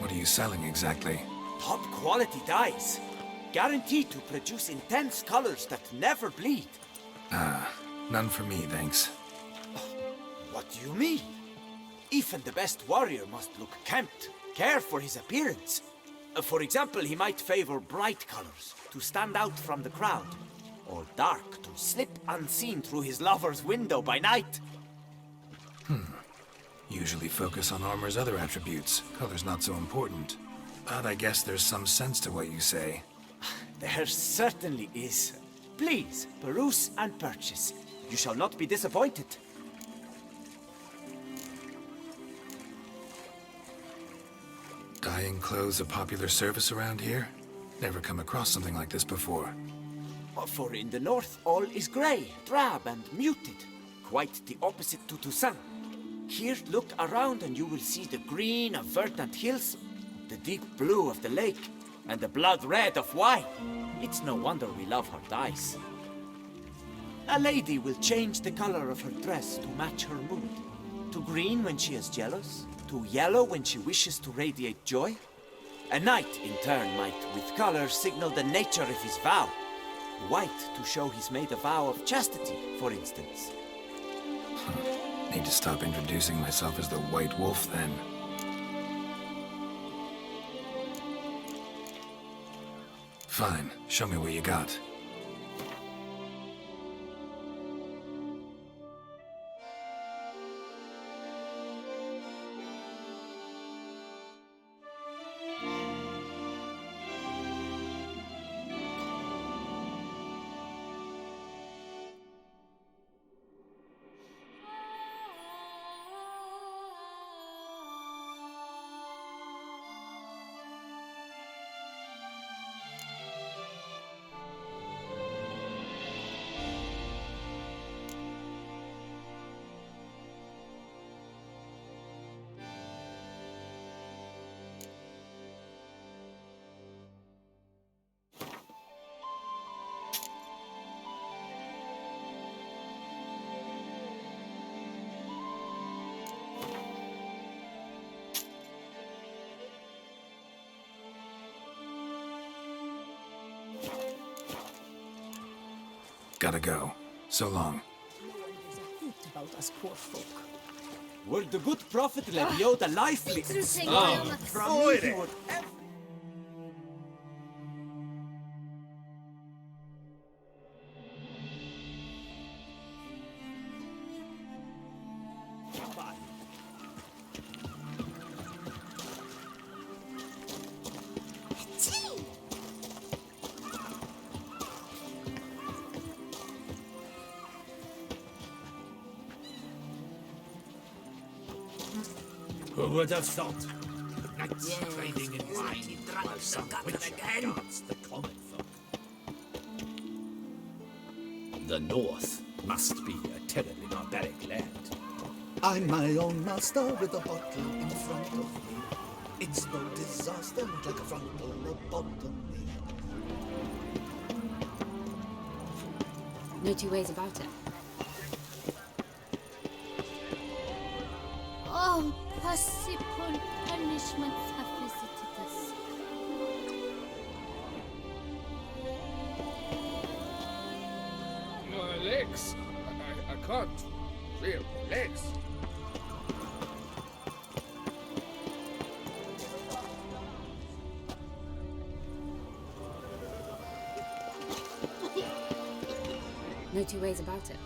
What are you selling exactly? Top quality dyes. Guaranteed to produce intense colors that never bleed. None for me, thanks. What do you mean? Even the best warrior must look kempt, care for his appearance. For example, he might favor bright colors to stand out from the crowd, or dark to slip unseen through his lover's window by night. Usually focus on armor's other attributes. Color's not so important. But I guess there's some sense to what you say. There certainly is. Please, peruse and purchase. You shall not be disappointed. Dyeing clothes a popular service around here? Never come across something like this before. For in the north, all is grey, drab and muted. Quite the opposite to Toussaint. Here, look around and you will see the green of verdant hills, the deep blue of the lake, and the blood red of wine. It's no wonder we love her dyes. A lady will change the color of her dress to match her mood. To green when she is jealous, to yellow when she wishes to radiate joy. A knight, in turn, might, with color, signal the nature of his vow. White to show he's made a vow of chastity, for instance. Need to stop introducing myself as the White Wolf, then. Fine, show me what you got. Gotta go. So long. There's a hoot about us poor folk. Were the good prophet Levio the lively? From me he would ever... Who would have thought? Knights trading in wine while some witcher guards the common folk. The North must be a terribly barbaric land. I'm my own master with a bottle in front of me. It's no disaster like a frontal lobotomy. No two ways about it. Oh, possible punishments have visited us. My legs. I can't feel my legs. No two ways about it.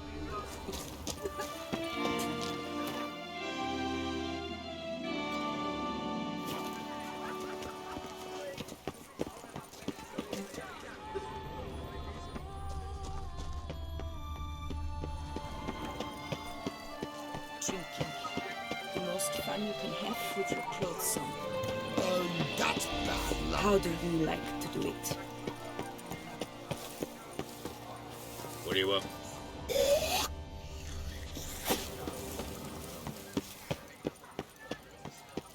Drinking. The most fun you can have with your clothes on. Oh, that's bad luck. How do you like to do it? What do you want?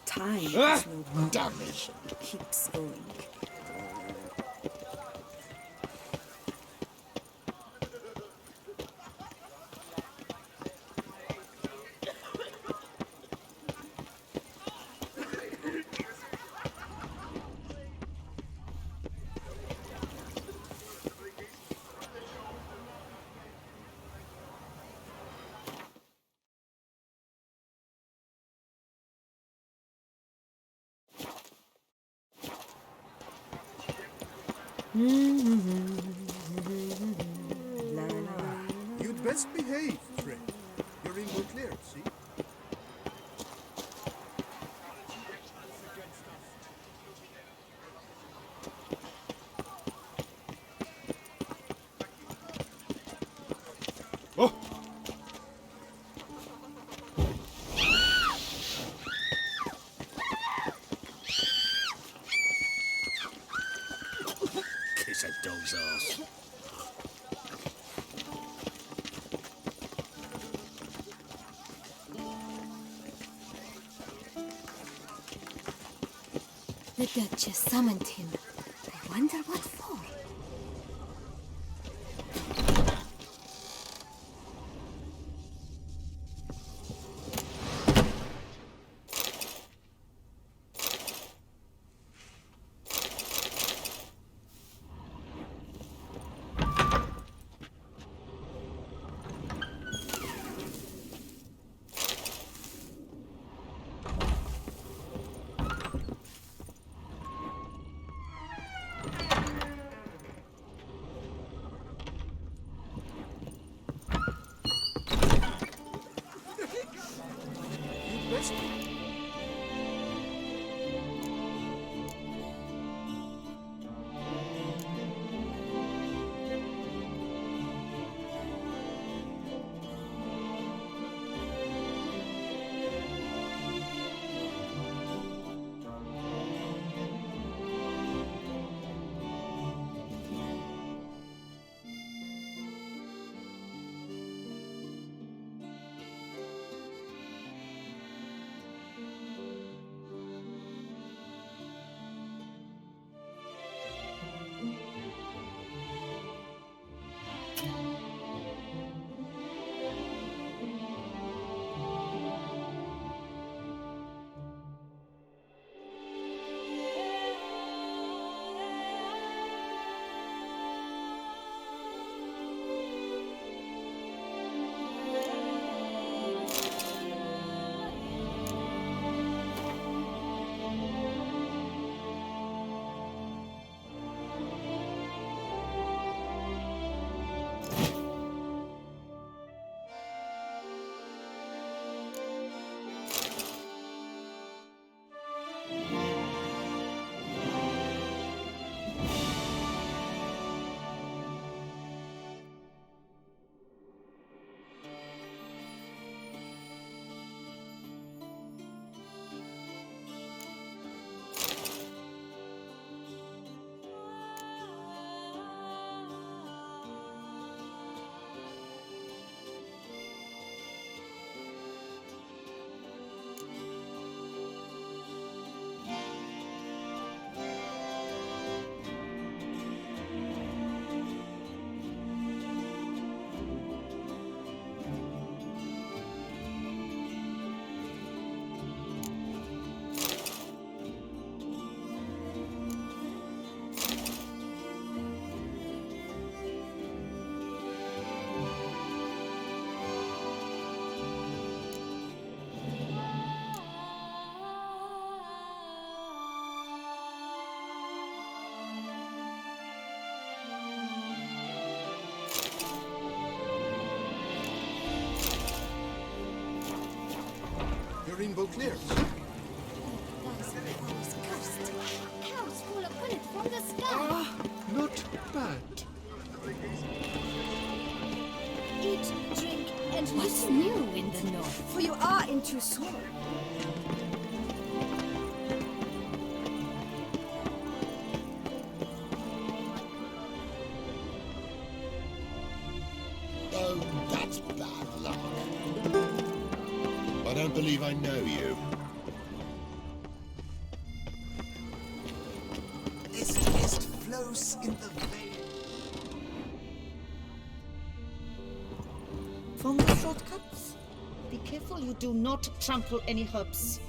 Time is no damage. It keeps going. You'd best behave, friend. You're in Beauclair, see? Oh! Kiss a dog's ass. The Duchess summoned him. I wonder what for. You'd best You're in Beauclair. Cows fall upon it from the sky. Not bad. Eat, drink, and What's listen, new in the north? for you are in Toussaint. Oh, that's bad luck. I don't believe I know you. This mist flows in the vein. From the shortcuts, be careful you do not trample any herbs.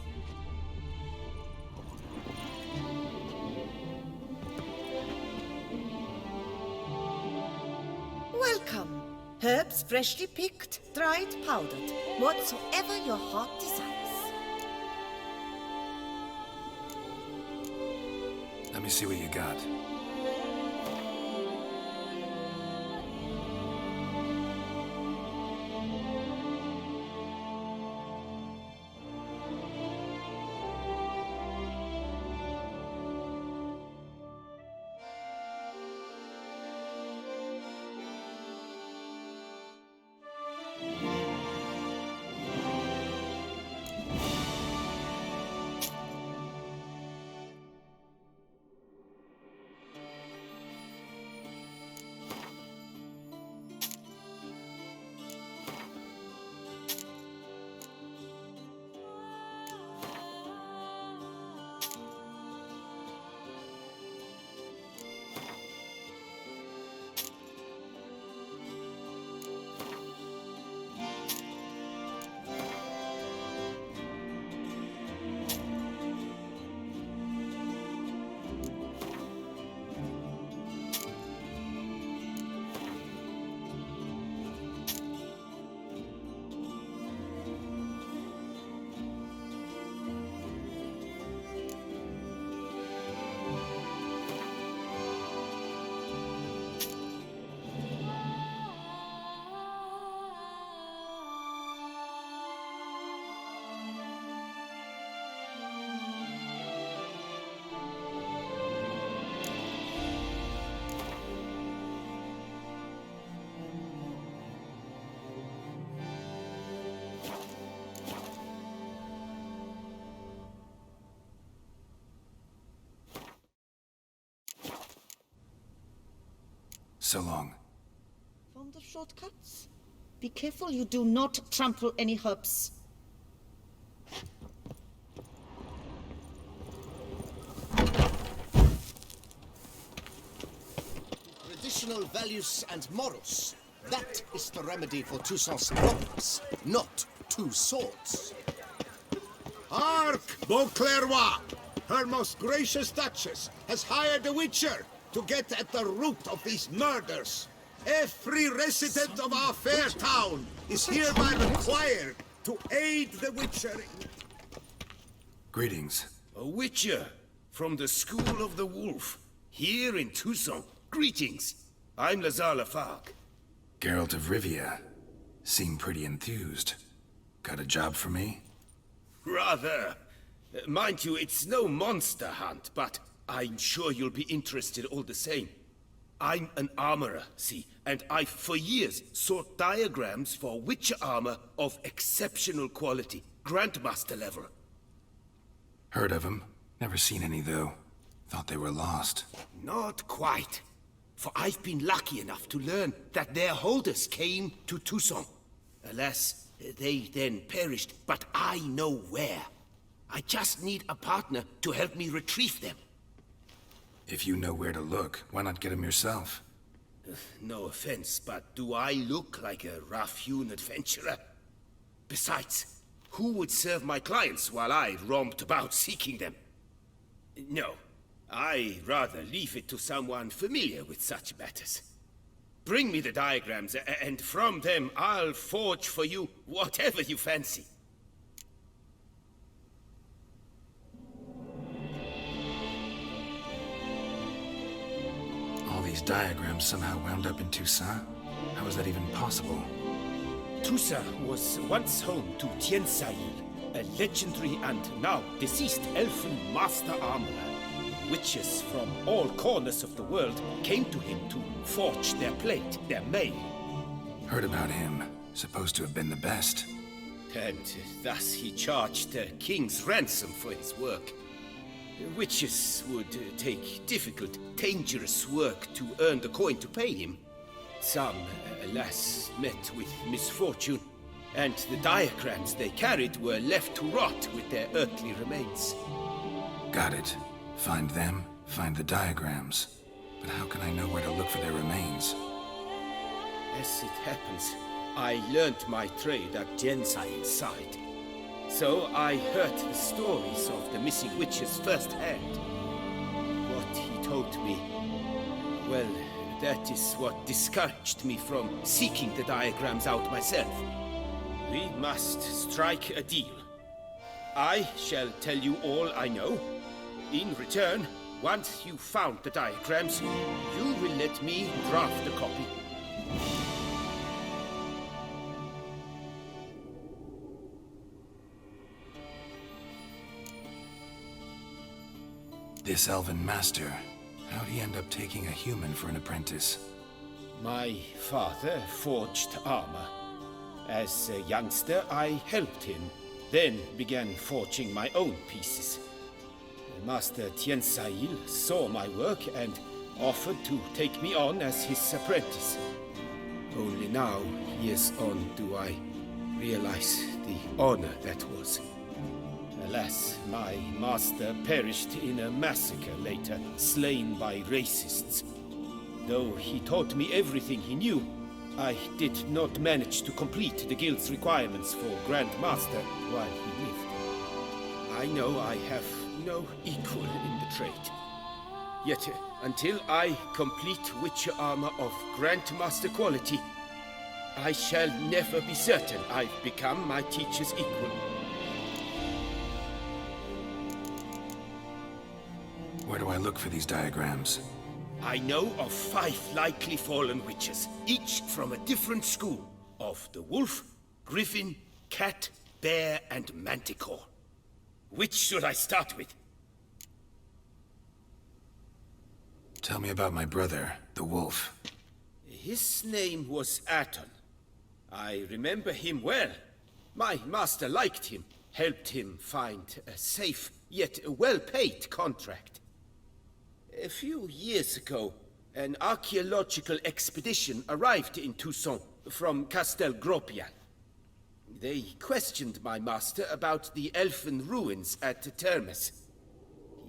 Welcome. Herbs freshly picked, dried, powdered. Whatsoever your heart desires. Let me see what you got. So long. Fond of shortcuts? Be careful you do not trample any herbs. Traditional values and morals. That is the remedy for Toussant's problems, not two swords. Hark, Beauclair! Her most gracious Duchess has hired a witcher to get at the root of these murders. Every resident of our fair town is hereby required to aid the witcher in... Greetings. A witcher from the School of the Wolf, here in Toussaint. Greetings. I'm Lazar Lafargue. Geralt of Rivia. Seem pretty enthused. Got a job for me? Rather. Mind you, it's no monster hunt, but I'm sure you'll be interested all the same. I'm an armorer, see, and I've for years sought diagrams for witcher armor of exceptional quality, Grandmaster level. Heard of them. Never seen any, though. Thought they were lost. Not quite. For I've been lucky enough to learn that their holders came to Toussaint. Alas, they then perished, but I know where. I just need a partner to help me retrieve them. If you know where to look, why not get them yourself? No offense, but do I look like a rough-hewn adventurer? Besides, who would serve my clients while I romped about seeking them? No, I'd rather leave it to someone familiar with such matters. Bring me the diagrams, and from them I'll forge for you whatever you fancy. All these diagrams somehow wound up in Toussaint? How is that even possible? Toussaint was once home to Tiensail, a legendary and now deceased elfin master armorer. Witches from all corners of the world came to him to forge their plate, their mail. Heard about him. Supposed to have been the best. And thus he charged a king's ransom for his work. Witches would take difficult, dangerous work to earn the coin to pay him. Some, alas, met with misfortune, and the diagrams they carried were left to rot with their earthly remains. Got it. Find them, find the diagrams. But how can I know where to look for their remains? As it happens, I learnt my trade at Tiensail's side. So I heard the stories of the missing witches firsthand. What he told me, well, that is what discouraged me from seeking the diagrams out myself. We must strike a deal. I shall tell you all I know. In return, once you've found the diagrams, you will let me draft a copy. This elven master, how'd he end up taking a human for an apprentice? My father forged armor. As a youngster, I helped him, then began forging my own pieces. Master Tiensail saw my work and offered to take me on as his apprentice. Only now, years on, do I realize the honor that was. Alas, my master perished in a massacre later, slain by racists. Though he taught me everything he knew, I did not manage to complete the guild's requirements for Grand Master while he lived. I know I have no equal in the trade. Yet, until I complete witcher armor of Grandmaster quality, I shall never be certain I've become my teacher's equal. Where do I look for these diagrams? I know of 5 likely fallen witches, each from a different school of the wolf, griffin, cat, bear, and manticore. Which should I start with? Tell me about my brother, the wolf. His name was Aton. I remember him well. My master liked him, helped him find a safe, yet well-paid contract. A few years ago, An archaeological expedition arrived in Toussaint from Castel Gropian. They questioned my master about the elfin ruins at Termes.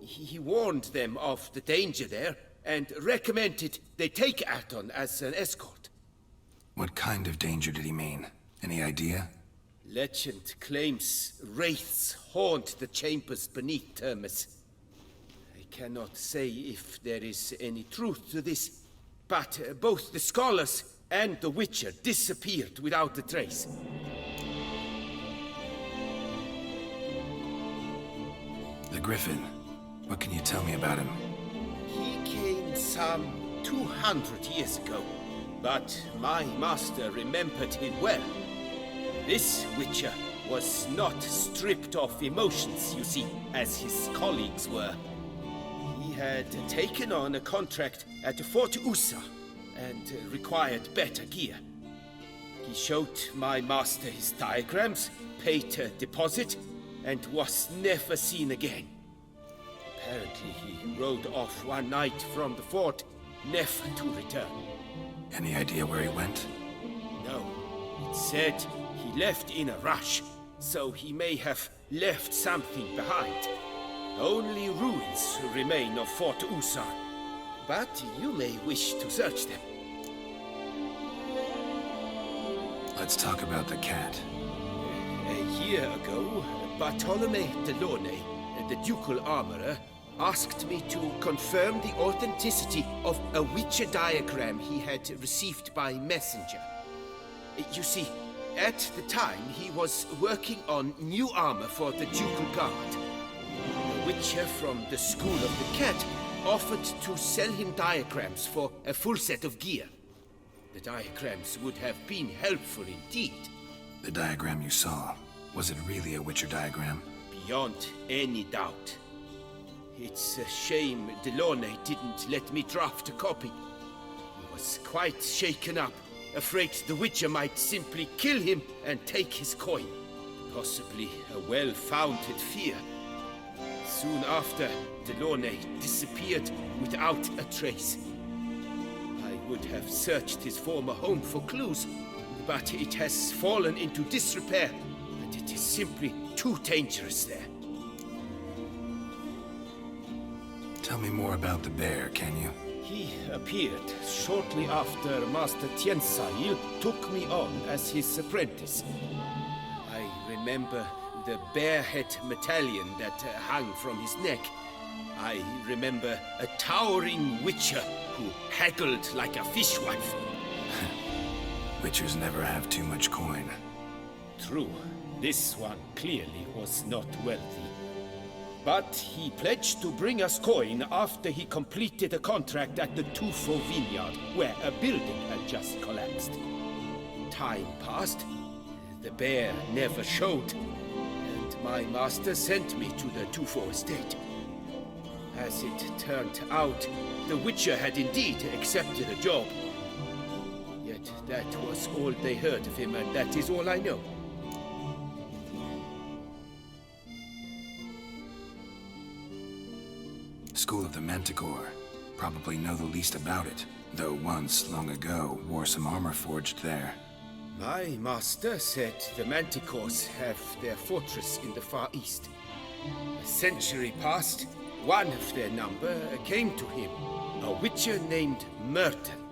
He warned them of the danger there and recommended they take Aton as an escort. What kind of danger did he mean? Any idea? Legend claims wraiths haunt the chambers beneath Termes. I cannot say if there is any truth to this, but both the scholars and the Witcher disappeared without a trace. The Griffin. What can you tell me about him? He came some 200 years ago, but my master remembered him well. This Witcher was not stripped of emotions, you see, as his colleagues were. He had taken on a contract at Fort Ussa and required better gear. He showed my master his diagrams, paid a deposit, and was never seen again. Apparently he rode off one night from the fort, never to return. Any idea where he went? No. It said he left in a rush, so he may have left something behind. Only ruins remain of Fort Ussa, but you may wish to search them. Let's talk about the cat. A year ago, Bartolome de Launay, the ducal armorer, asked me to confirm the authenticity of a Witcher diagram he had received by messenger. You see, at the time he was working on new armor for the ducal guard. A Witcher from the School of the Cat offered to sell him diagrams for a full set of gear. The diagrams would have been helpful indeed. The diagram you saw, was it really a Witcher diagram? Beyond any doubt. It's a shame Delaunay didn't let me draft a copy. He was quite shaken up, afraid the Witcher might simply kill him and take his coin. Possibly a well-founded fear. Soon after, Delaunay disappeared without a trace. I would have searched his former home for clues, but it has fallen into disrepair, and it is simply too dangerous there. Tell me more about the bear, can you? He appeared shortly after Master Tiensail took me on as his apprentice. I remember the bear-head medallion that hung from his neck. I remember a towering Witcher who haggled like a fishwife. Witchers never have too much coin. True, this one clearly was not wealthy. But he pledged to bring us coin after he completed a contract at the Tufo vineyard, where a building had just collapsed. Time passed, the bear never showed, and my master sent me to the Tufo estate. As it turned out, the Witcher had indeed accepted a job. Yet that was all they heard of him, and that is all I know. School of the Manticore. Probably know the least about it, though once, long ago, wore some armor forged there. My master said the Manticores have their fortress in the Far East. A century passed, one of their number came to him, a Witcher named Merton.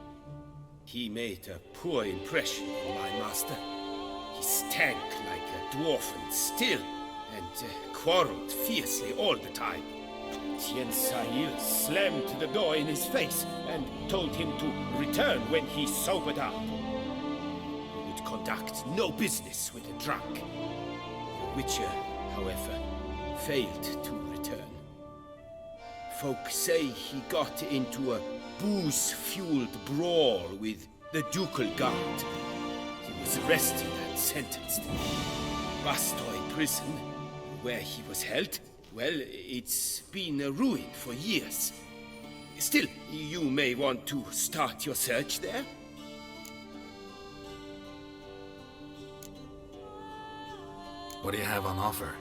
He made a poor impression on my master. He stank like a dwarf and still, and quarreled fiercely all the time. Tiensail slammed the door in his face and told him to return when he sobered up. He would conduct no business with a drunk. The Witcher, however, failed to return. Folk say he got into a booze-fueled brawl with the ducal guard. He was arrested and sentenced. Bastoy prison, where he was held, well, it's been a ruin for years. Still, you may want to start your search there. What do you have on offer?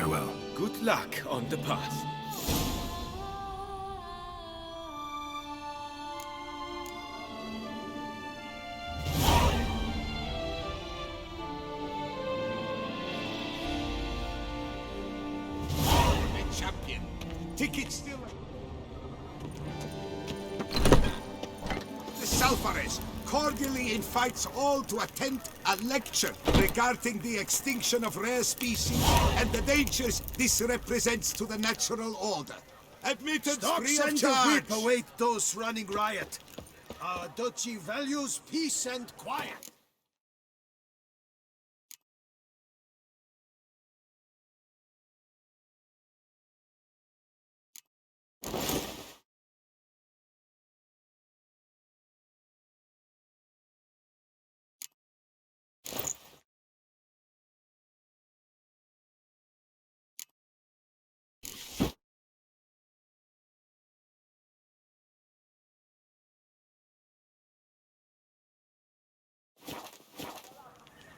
Farewell. Good luck on the path. The champion. Tickets still. The Salfares cordially invites all to attend a lecture regarding the extinction of rare species and the dangers this represents to the natural order. Admittance free of charge. Whip await those running riot. Our duchy values peace and quiet.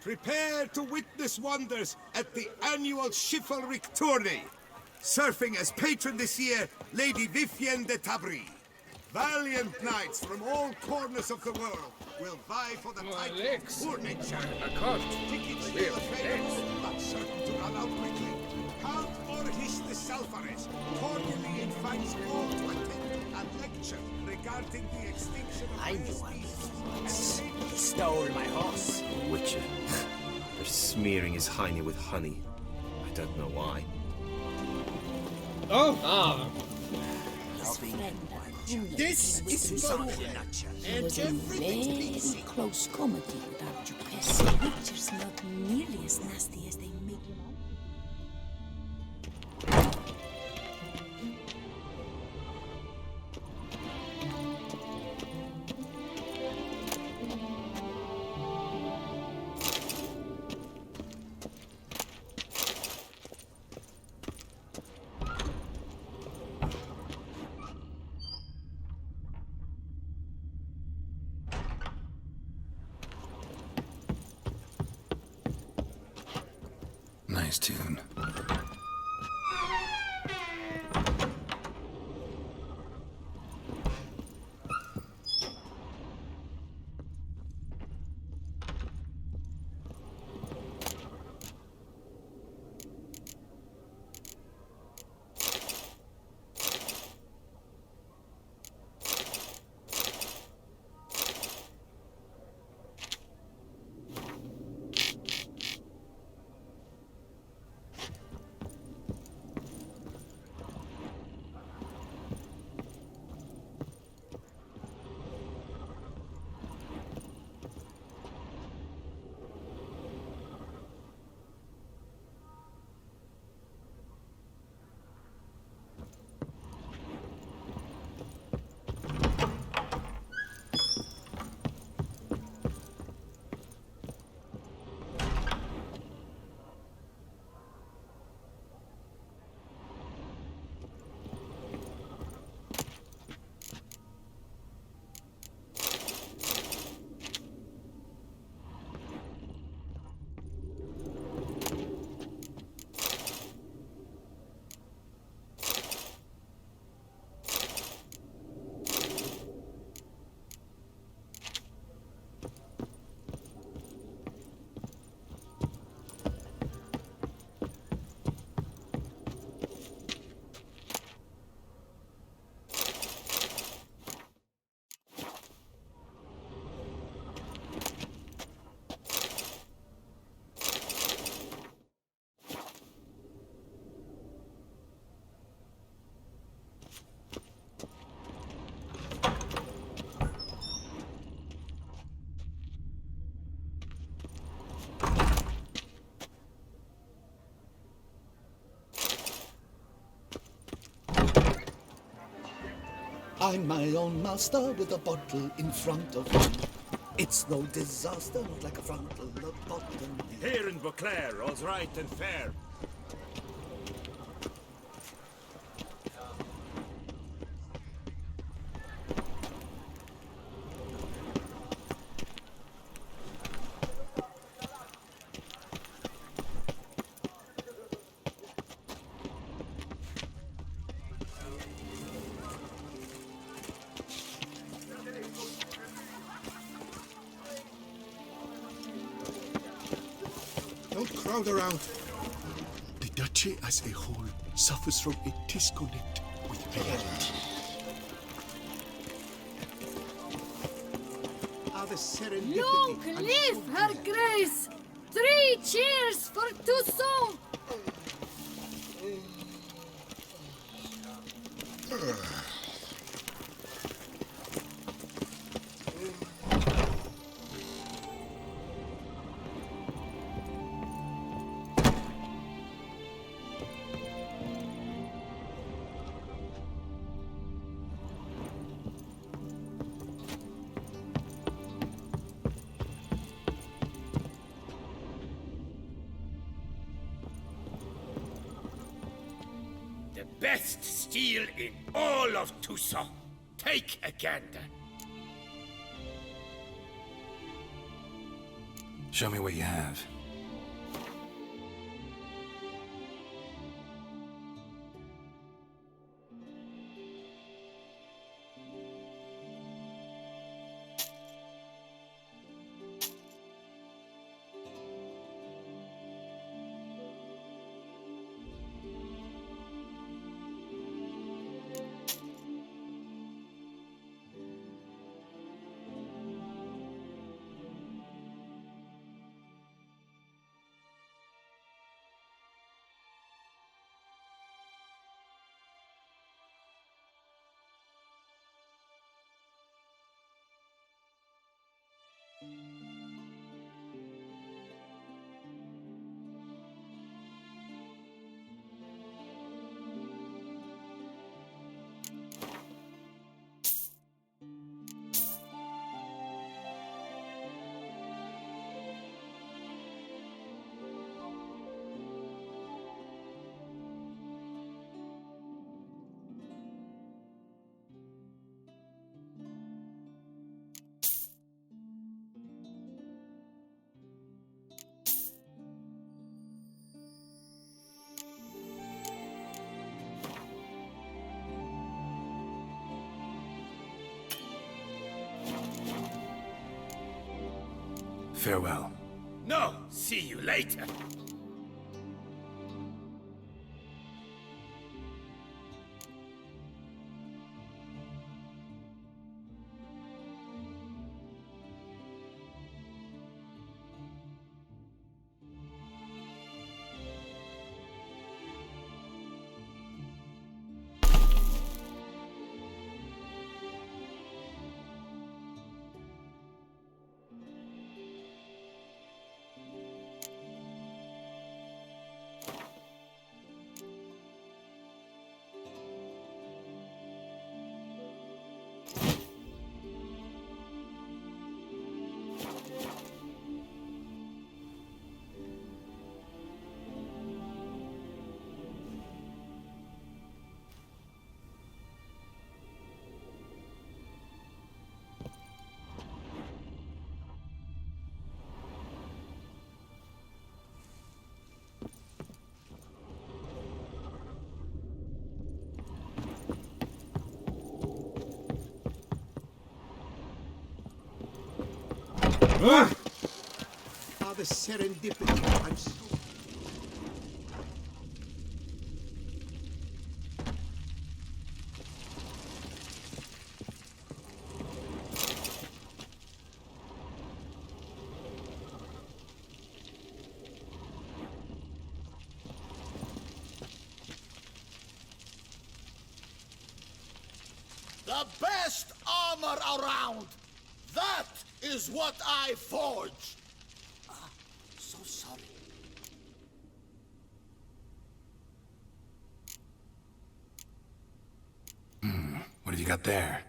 Prepare to witness wonders at the annual chivalric tourney. Serving as patron this year, Lady Vivienne de Tabry. Valiant knights from all corners of the world will vie for the My title legs. of Tournament. I can't. Tickets Really? still available, but certain to run out quickly. Count Orhis de Salfares cordially invites all to attend a lecture regarding the extinction of I rare knew I species. was He stole my horse. Witcher. They're smearing his hiney with honey. I don't know why. Oh! This is Beauclair. It was a very close comedy with our Duchess. Picture's not nearly as nasty as they make him out. Nice tune. I'm my own master with a bottle in front of me. It's no disaster, not like a frontal bottom. Here in Beauclair, all's right and fair. Don't crowd around. The duchy as a whole suffers from a disconnect with reality. Long live Her Grace! 3 cheers for TOUSSANT! The best steel in all of TOUSSANT. Take a gander. Show me what you have. Farewell. No, see you later. The serendipity. I'm so... The best armor around! That is what I forge! So sorry. What have you got there?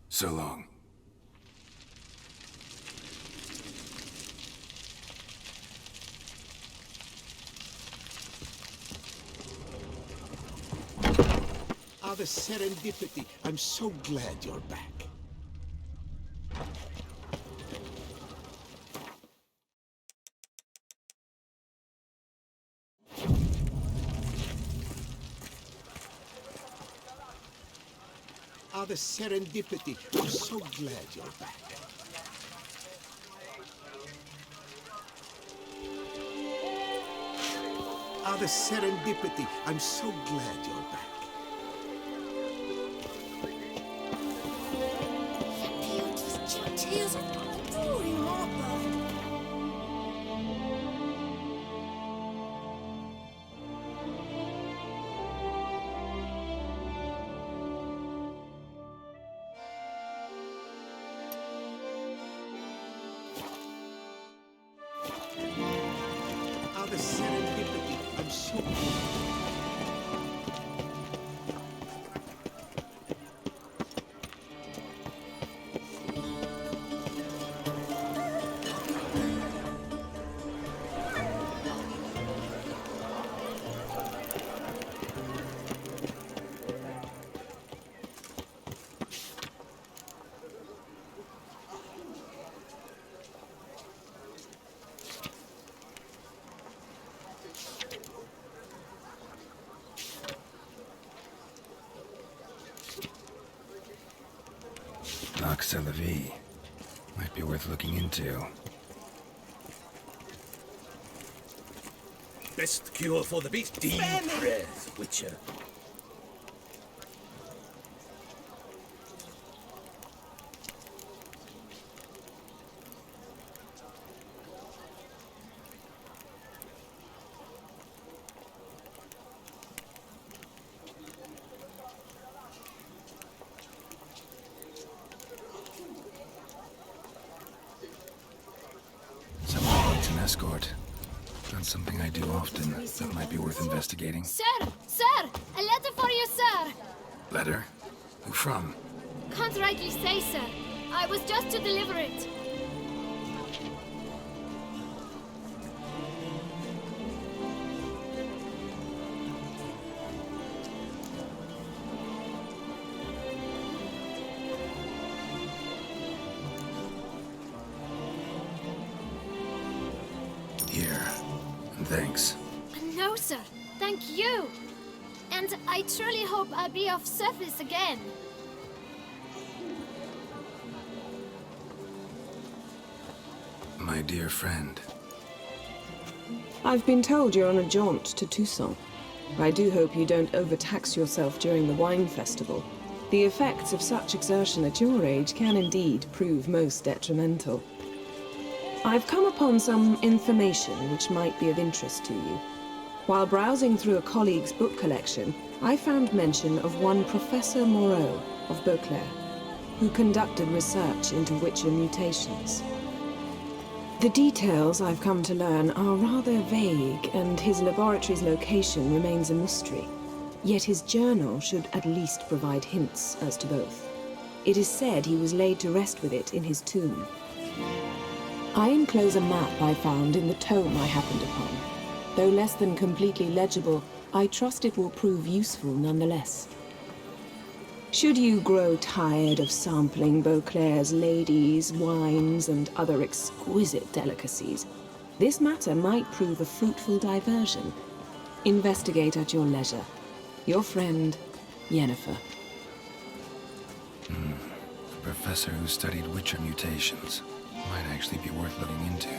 So long. Ah, the serendipity. I'm so glad you're back. Ah, the serendipity. I'm so glad you're back. Ah, the serendipity. I'm so glad you're back. Tales are boring, aren't they? Ah, the serendipity. I'm so glad. Nox a la vie. Might be worth looking into. Best cure for the beast. Deep breath, Witcher. Someone needs an escort. That's something I do often. That might be worth investigating. Sir! Sir! A letter for you, sir! Letter? Who from? Can't rightly say, sir. I was just to deliver it. Here. And thanks. No, sir. Thank you. And I truly hope I'll be of service again. My dear friend. I've been told you're on a jaunt to Toussaint. I do hope you don't overtax yourself during the wine festival. The effects of such exertion at your age can indeed prove most detrimental. I've come upon some information which might be of interest to you. While browsing through a colleague's book collection, I found mention of one Professor Moreau of Beauclair, who conducted research into Witcher mutations. The details I've come to learn are rather vague, and his laboratory's location remains a mystery. Yet his journal should at least provide hints as to both. It is said he was laid to rest with it in his tomb. I enclose a map I found in the tome I happened upon. Though less than completely legible, I trust it will prove useful nonetheless. Should you grow tired of sampling Beauclair's ladies, wines, and other exquisite delicacies, this matter might prove a fruitful diversion. Investigate at your leisure. Your friend, Yennefer. A professor who studied Witcher mutations. Might actually be worth looking into.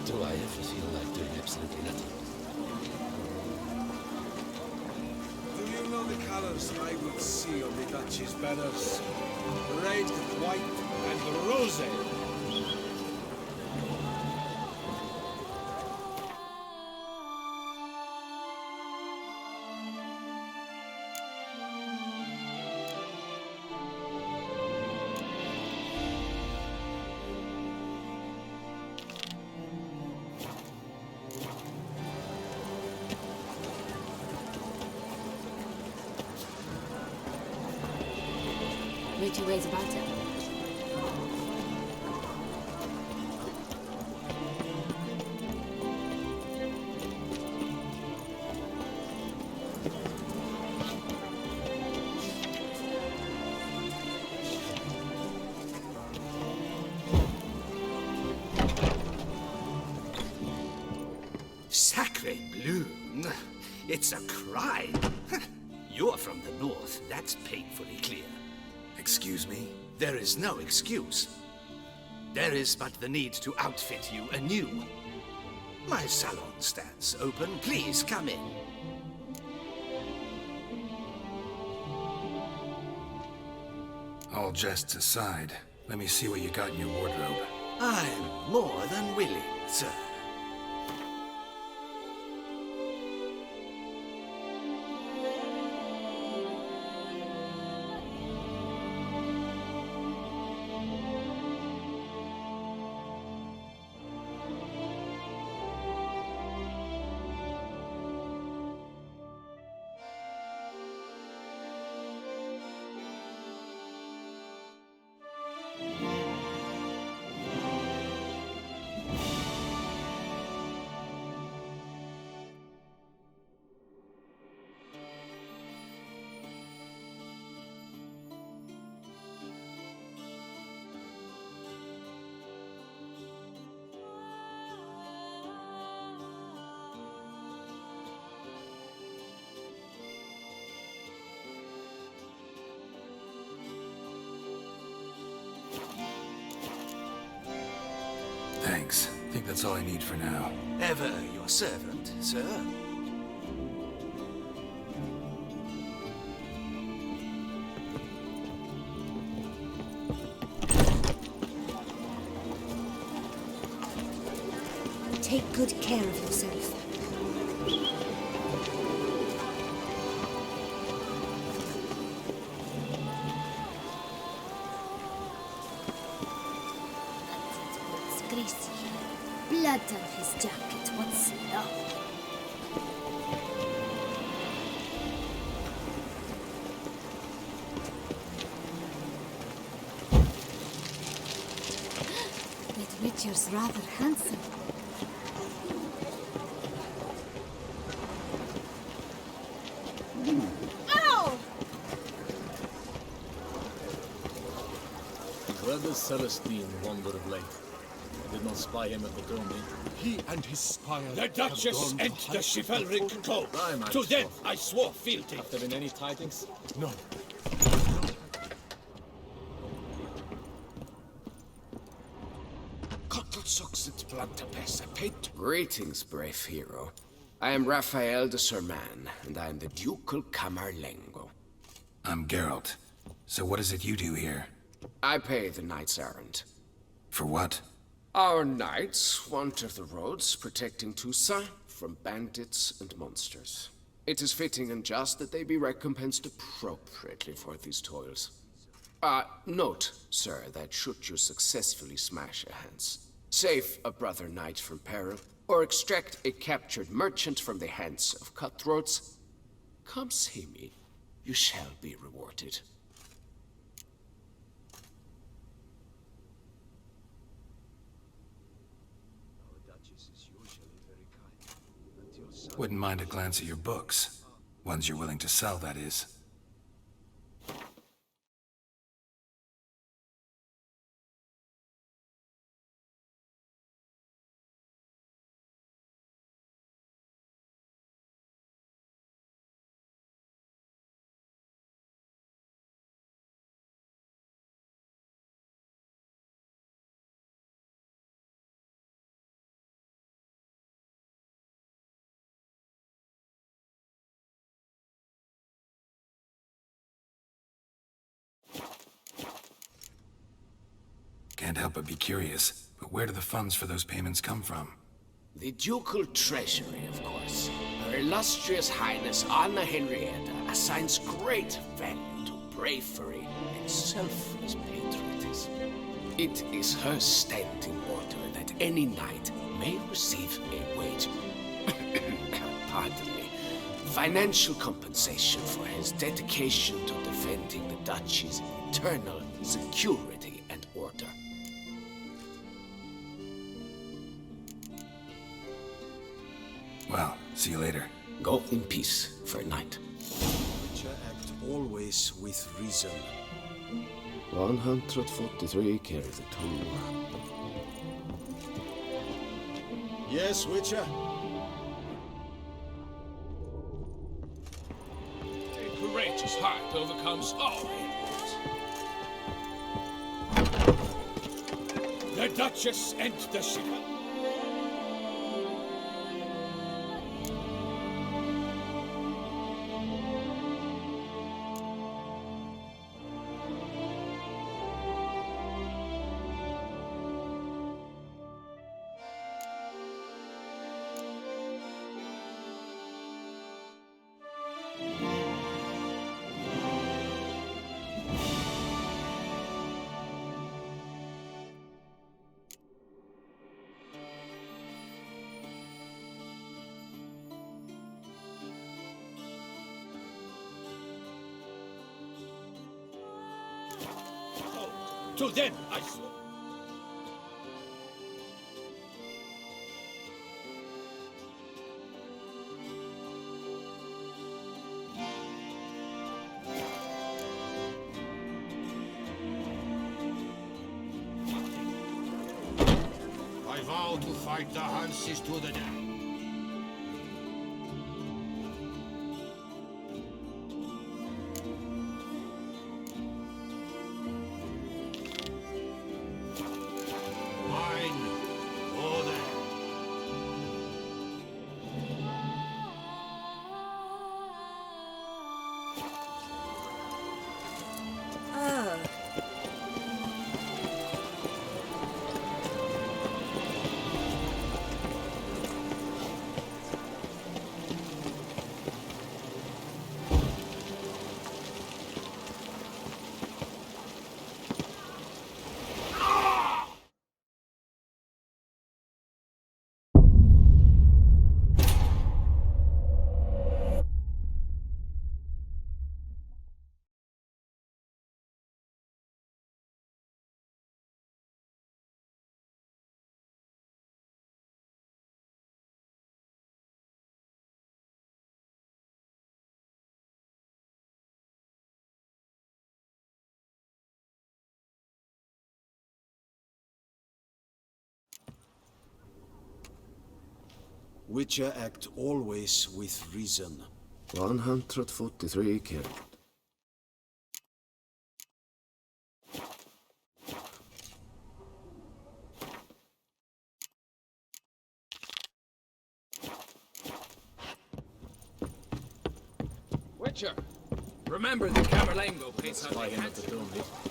Do I ever feel like doing absolutely nothing? Do you know the colors I would see on the Duchy's banners? Red, white, and rose. Witty ways about it. It's a crime. You're from the north, that's painfully clear. Excuse me? There is no excuse. There is but the need to outfit you anew. My salon stands open. Please come in. All jests aside, let me see what you got in your wardrobe. I'm more than willing, sir. Thanks. I think that's all I need for now. Ever your servant, sir. Take good care of yourself. Blood on his jacket, what's up? That Witcher's rather handsome. Ow! Where does Celestine wander of late? I did not spy him at the domain. He and his squire. The Duchess and the chivalric code. To them I swore fealty. Have there been any tidings? No. Greetings, brave hero. I am Raphael de Serman, and I am the Ducal Camerlengo. I'm Geralt. So what is it you do here? I pay the knights errant. For what? Our knights wander the roads, protecting Toussaint from bandits and monsters. It is fitting and just that they be recompensed appropriately for these toils. Note, sir, that should you successfully smash a Hans, save a brother knight from peril, or extract a captured merchant from the hands of cutthroats, come see me. You shall be rewarded. Wouldn't mind a glance at your books. Ones you're willing to sell, that is. Can't help but be curious, but where do the funds for those payments come from? The ducal treasury, of course. Her illustrious highness Anna Henrietta assigns great value to bravery and selfless patriotism. It is her standing order that any knight may receive a wage, pardon me, financial compensation for his dedication to defending the duchy's internal security and order. Well, see you later. Go in peace for a night. Witcher act always with reason. 143 carry the tool. Yes, Witcher? Witch's heart overcomes all enemies. The Duchess and the ship. To them, I swear. I vow to fight the Hanses to the death. Witcher act always with reason. 143 killed. Witcher, remember the Camerlengo pays how they had to.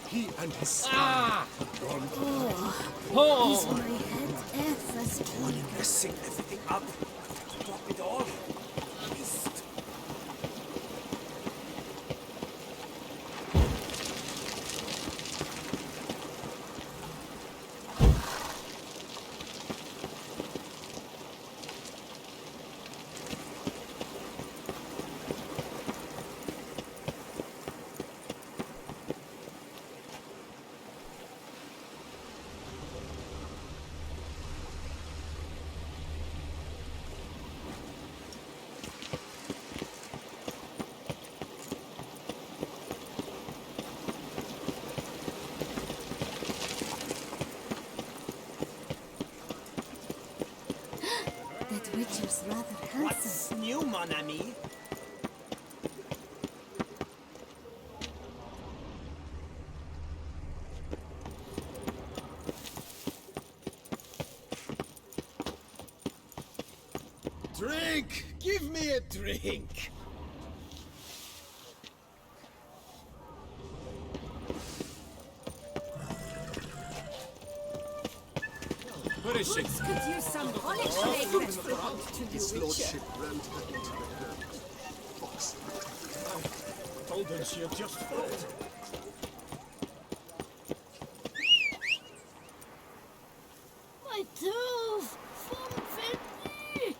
He and his son have gone to Is my head ever strong? Messing everything up. Drop it all. Beast. That Witcher's rather handsome. What's new, mon ami? Drink! Give me a drink! Where is she? Could use some polish fragrance to the His Witcher. lordship ran into the herd. Fox. I told her she had just fought. My tooth! Funfetti!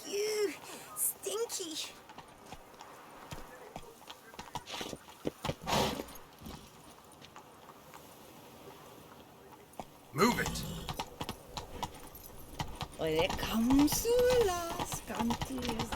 Phew, stinky. Move it! Oye, kamsulas, kantis,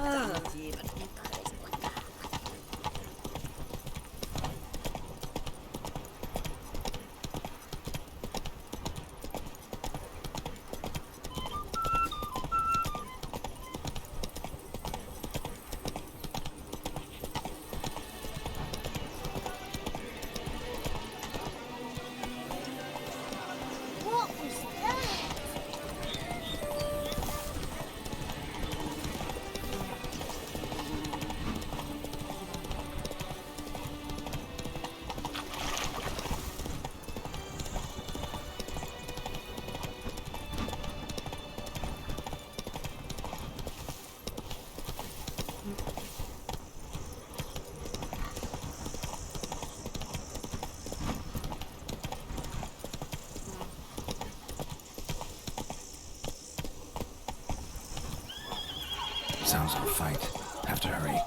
Sounds like a fight. Have to hurry.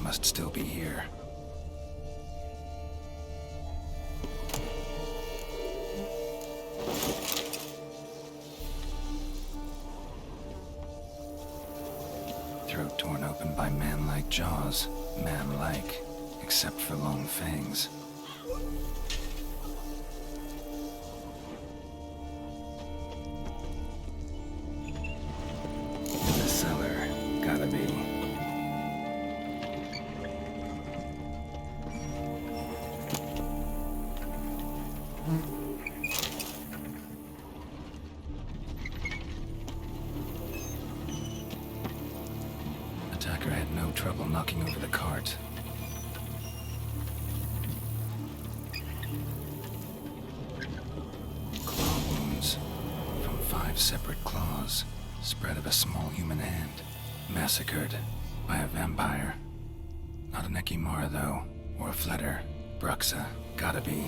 Must still be here. Throat torn open by man-like jaws. Man-like, except for long fangs. In the cellar, gotta be. Attacker had no trouble knocking over the cart. Claw wounds from 5 separate claws, spread of a small human hand, massacred by a vampire. Not an Ekimara though, or a Fletter. Bruxa, gotta be.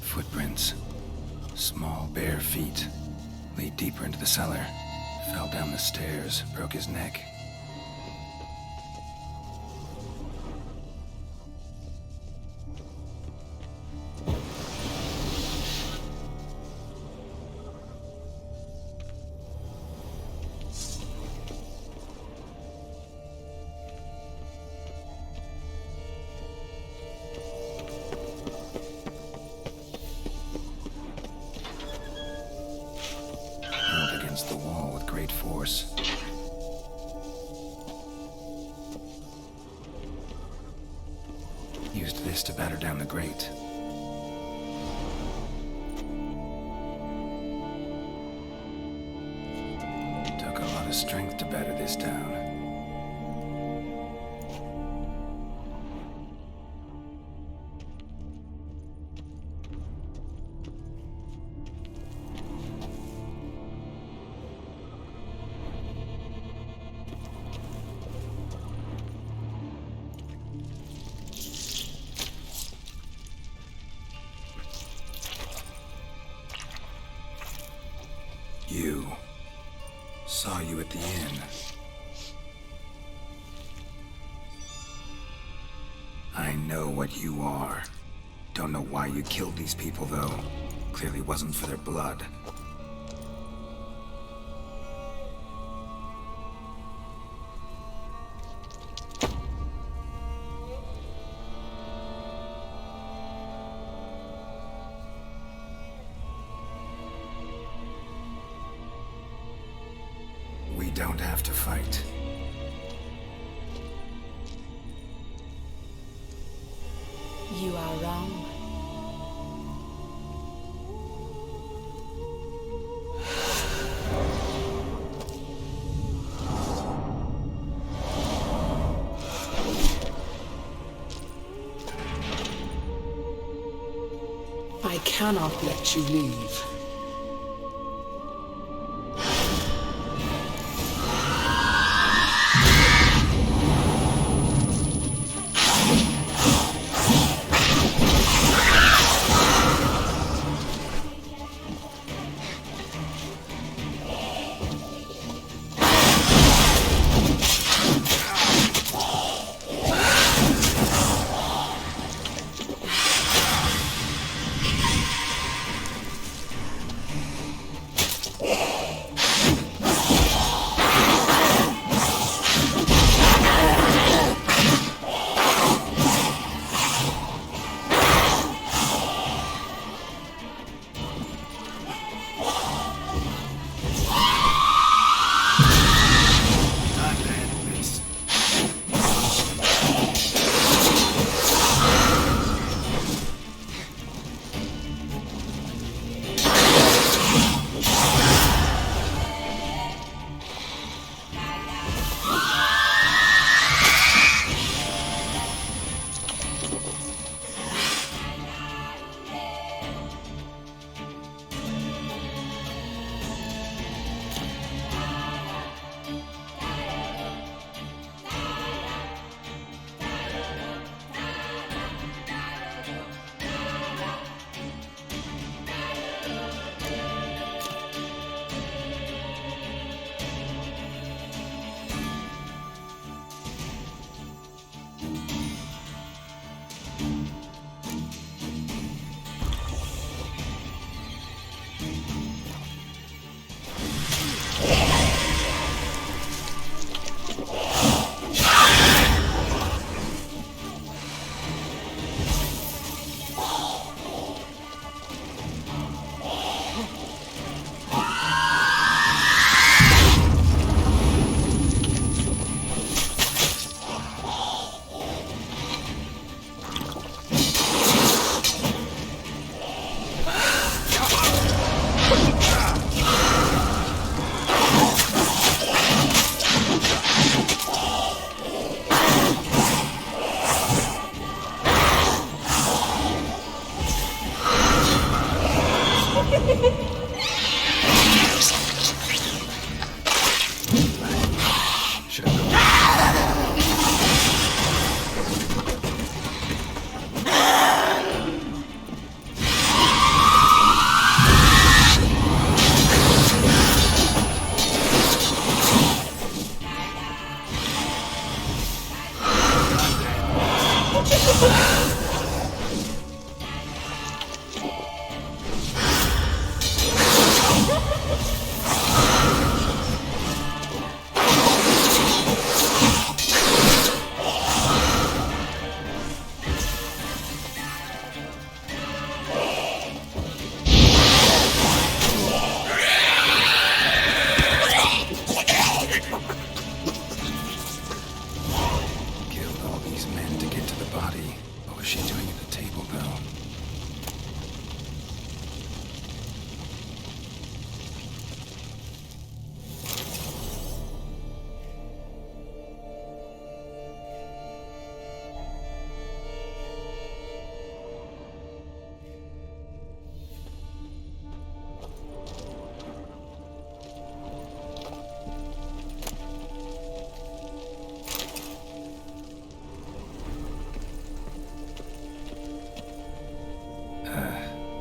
Footprints. Small, bare feet. Lead deeper into the cellar. Fell down the stairs, broke his neck. The wall with great force. Used this to batter down the grate. Took a lot of strength to batter this down. You. Saw you at the inn. I know what you are. Don't know why you killed these people, though. Clearly wasn't for their blood. We don't have to fight. You are wrong. I cannot let you leave.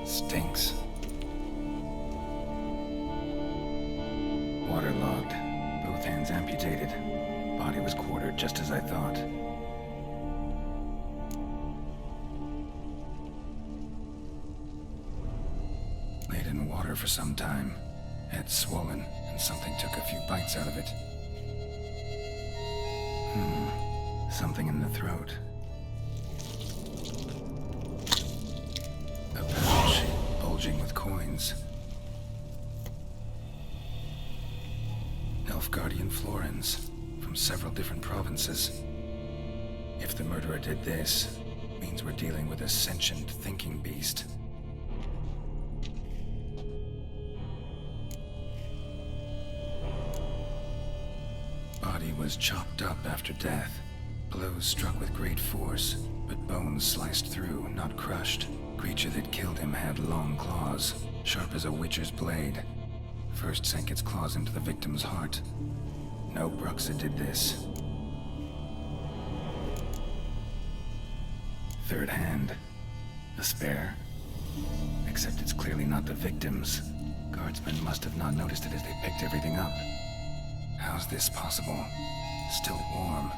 Stinks. Waterlogged. Both hands amputated. Body was quartered just as I thought. Laid in water for some time. Head swollen, and something took a few bites out of it. Something in the throat. A pouch, bulging with coins. Nilfgaardian florins, from several different provinces. If the murderer did this, means we're dealing with a sentient thinking beast. Body was chopped up after death. Blows struck with great force, but bones sliced through, not crushed. Creature that killed him had long claws, sharp as a witcher's blade. First sank its claws into the victim's heart. No Bruxa did this. Third hand. A spare. Except it's clearly not the victim's. Guardsmen must have not noticed it as they picked everything up. How's this possible? Still warm.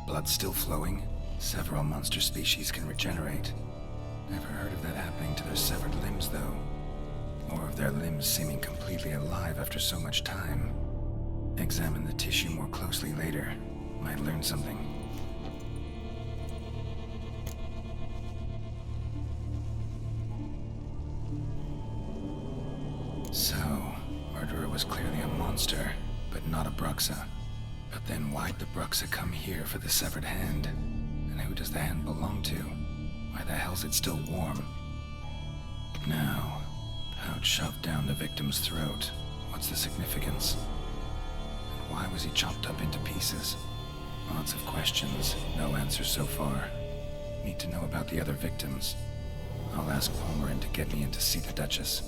Blood still flowing. Several monster species can regenerate. Never heard of that happening to their severed limbs, though. Or of their limbs seeming completely alive after so much time. Examine the tissue more closely later. Might learn something. So, murderer was clearly a monster, but not a Bruxa. But then why'd the Bruxa come here for the severed hand? And who does the hand belong to? Why the hell's it still warm? Now, pouch shoved down the victim's throat. What's the significance? And why was he chopped up into pieces? Lots of questions, no answers so far. Need to know about the other victims. I'll ask Palmerin to get me in to see the Duchess.